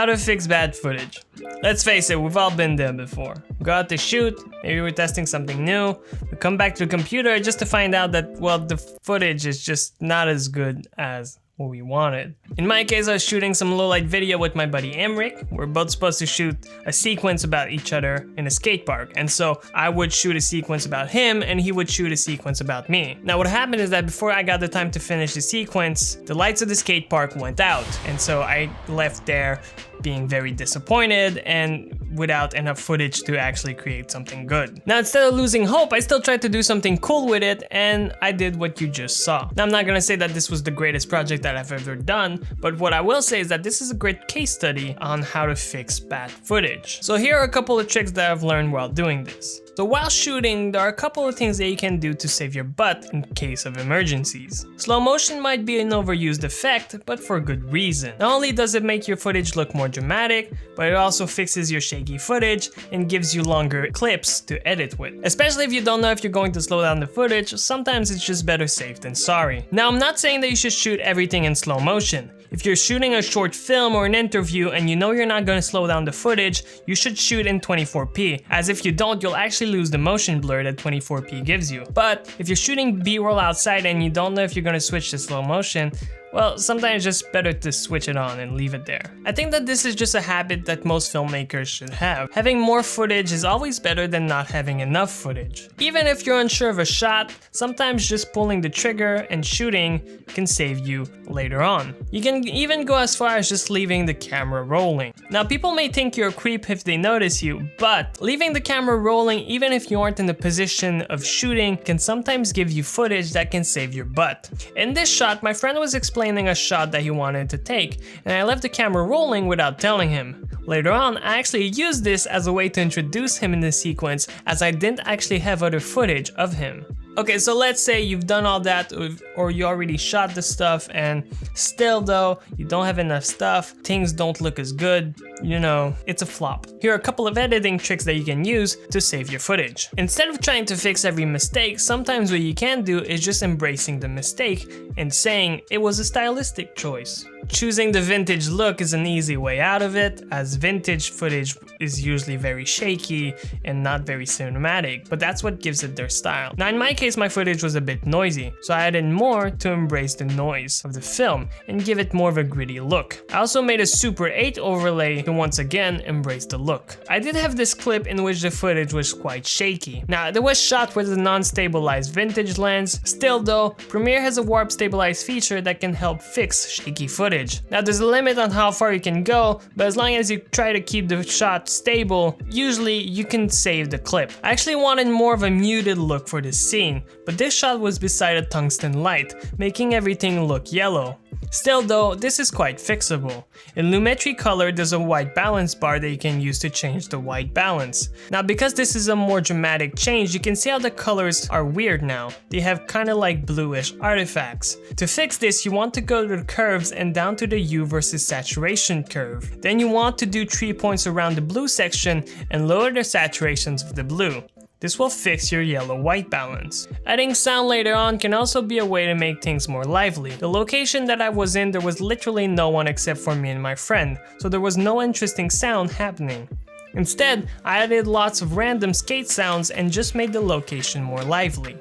How to fix bad footage. Let's face it, we've all been there before. We go out to shoot, maybe we're testing something new, we come back to the computer just to find out that, well, the footage is just not as good as what we wanted. In my case, I was shooting some low-light video with my buddy Emric. We're both supposed to shoot a sequence about each other in a skate park. And so I would shoot a sequence about him and he would shoot a sequence about me. Now what happened is that before I got the time to finish the sequence, the lights of the skate park went out. And so I left there being very disappointed and without enough footage to actually create something good. Now instead of losing hope, I still tried to do something cool with it and I did what you just saw. Now I'm not gonna say that this was the greatest project that I've ever done, but what I will say is that this is a great case study on how to fix bad footage. So here are a couple of tricks that I've learned while doing this. So while shooting, there are a couple of things that you can do to save your butt in case of emergencies. Slow motion might be an overused effect, but for good reason. Not only does it make your footage look more dramatic, but it also fixes your shaky footage and gives you longer clips to edit with. Especially if you don't know if you're going to slow down the footage, sometimes it's just better safe than sorry. Now I'm not saying that you should shoot everything in slow motion. If you're shooting a short film or an interview and you know you're not going to slow down the footage, you should shoot in 24p, as if you don't, you'll actually lose the motion blur that 24p gives you. But if you're shooting B-roll outside and you don't know if you're going to switch to slow motion, well, sometimes it's just better to switch it on and leave it there. I think that this is just a habit that most filmmakers should have. Having more footage is always better than not having enough footage. Even if you're unsure of a shot, sometimes just pulling the trigger and shooting can save you later on. You can even go as far as just leaving the camera rolling. Now, people may think you're a creep if they notice you, but leaving the camera rolling even if you aren't in the position of shooting can sometimes give you footage that can save your butt. In this shot, my friend was explaining a shot that he wanted to take, and I left the camera rolling without telling him. Later on, I actually used this as a way to introduce him in the sequence, as I didn't actually have other footage of him. Okay, so let's say you've done all that or you already shot the stuff and still though, you don't have enough stuff, things don't look as good, you know, it's a flop. Here are a couple of editing tricks that you can use to save your footage. Instead of trying to fix every mistake, sometimes what you can do is just embracing the mistake and saying it was a stylistic choice. Choosing the vintage look is an easy way out of it, as vintage footage is usually very shaky and not very cinematic, but that's what gives it their style. Now in my case, my footage was a bit noisy, so I added more to embrace the noise of the film and give it more of a gritty look. I also made a Super 8 overlay to once again embrace the look. I did have this clip in which the footage was quite shaky. Now it was shot with a non-stabilized vintage lens, still though, Premiere has a warp stabilize feature that can help fix shaky footage. Now there's a limit on how far you can go, but as long as you try to keep the shot stable, usually you can save the clip. I actually wanted more of a muted look for this scene, but this shot was beside a tungsten light, making everything look yellow. Still though, this is quite fixable. In Lumetri Color, there's a white balance bar that you can use to change the white balance. Now because this is a more dramatic change, you can see how the colors are weird now. They have kinda like bluish artifacts. To fix this, you want to go to the curves and down to the hue versus saturation curve. Then you want to do 3 points around the blue section and lower the saturations of the blue. This will fix your yellow-white balance. Adding sound later on can also be a way to make things more lively. The location that I was in, there was literally no one except for me and my friend, so there was no interesting sound happening. Instead, I added lots of random skate sounds and just made the location more lively.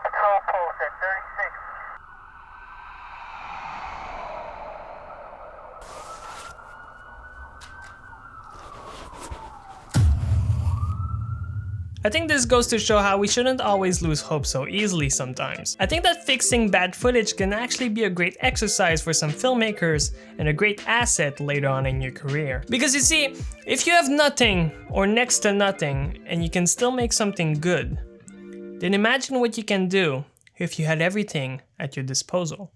Patrol post at 36. I think this goes to show how we shouldn't always lose hope so easily sometimes. I think that fixing bad footage can actually be a great exercise for some filmmakers and a great asset later on in your career. Because you see, if you have nothing or next to nothing and you can still make something good, then imagine what you can do if you had everything at your disposal.